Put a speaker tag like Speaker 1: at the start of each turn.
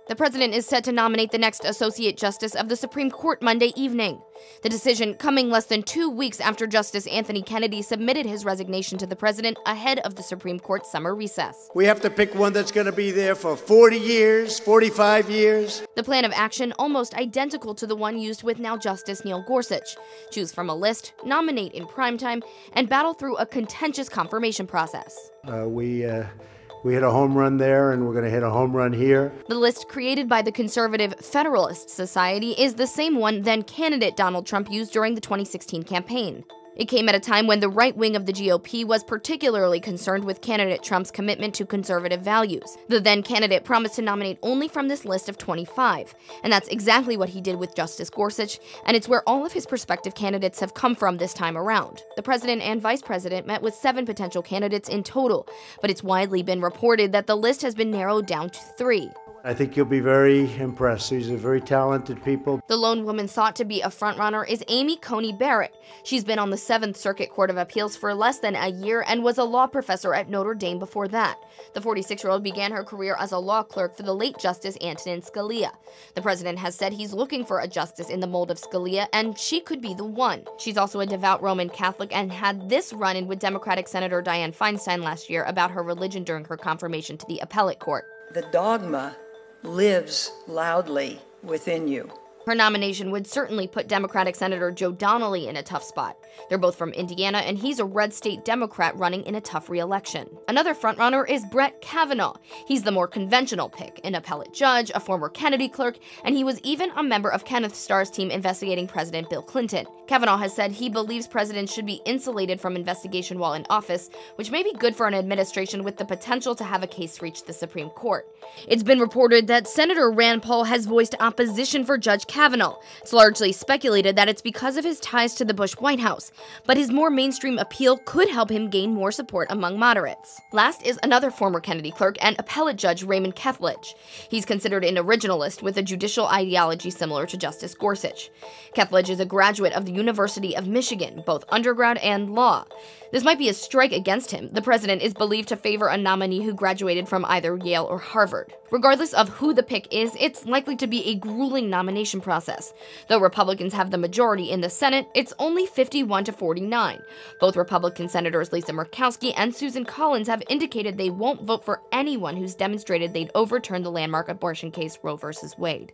Speaker 1: The president is set to nominate the next Associate Justice of the Supreme Court Monday evening. The decision coming less than 2 weeks after Justice Anthony Kennedy submitted his resignation to the president ahead of the Supreme Court summer recess.
Speaker 2: We have to pick one that's going to be there for 40 years, 45 years.
Speaker 1: The plan of action almost identical to the one used with now Justice Neil Gorsuch. Choose from a list, nominate in primetime, and battle through a contentious confirmation process.
Speaker 2: We hit a home run there, and we're going to hit a home run here.
Speaker 1: The list created by the conservative Federalist Society is the same one then candidate Donald Trump used during the 2016 campaign. It came at a time when the right wing of the GOP was particularly concerned with candidate Trump's commitment to conservative values. The then candidate promised to nominate only from this list of 25, and that's exactly what he did with Justice Gorsuch, and it's where all of his prospective candidates have come from this time around. The president and vice president met with 7 potential candidates in total, but it's widely been reported that the list has been narrowed down to 3.
Speaker 2: I think you'll be very impressed. These are very talented people.
Speaker 1: The lone woman thought to be a frontrunner is Amy Coney Barrett. She's been on the 7th Circuit Court of Appeals for less than a year and was a law professor at Notre Dame before that. The 46-year-old began her career as a law clerk for the late Justice Antonin Scalia. The president has said he's looking for a justice in the mold of Scalia, and she could be the one. She's also a devout Roman Catholic and had this run-in with Democratic Senator Dianne Feinstein last year about her religion during her confirmation to the appellate court.
Speaker 3: The dogma lives loudly within you.
Speaker 1: Her nomination would certainly put Democratic Senator Joe Donnelly in a tough spot. They're both from Indiana, and he's a red state Democrat running in a tough re-election. Another frontrunner is Brett Kavanaugh. He's the more conventional pick, an appellate judge, a former Kennedy clerk, and he was even a member of Kenneth Starr's team investigating President Bill Clinton. Kavanaugh has said he believes presidents should be insulated from investigation while in office, which may be good for an administration with the potential to have a case reach the Supreme Court. It's been reported that Senator Rand Paul has voiced opposition for Judge Kavanaugh. It's largely speculated that it's because of his ties to the Bush White House, but his more mainstream appeal could help him gain more support among moderates. Last is another former Kennedy clerk and appellate judge Raymond Kethledge. He's considered an originalist with a judicial ideology similar to Justice Gorsuch. Kethledge is a graduate of the University of Michigan, both undergrad and law. This might be a strike against him. The president is believed to favor a nominee who graduated from either Yale or Harvard. Regardless of who the pick is, it's likely to be a grueling nomination process. Though Republicans have the majority in the Senate, it's only 51 to 49. Both Republican Senators Lisa Murkowski and Susan Collins have indicated they won't vote for anyone who's demonstrated they'd overturn the landmark abortion case Roe v. Wade.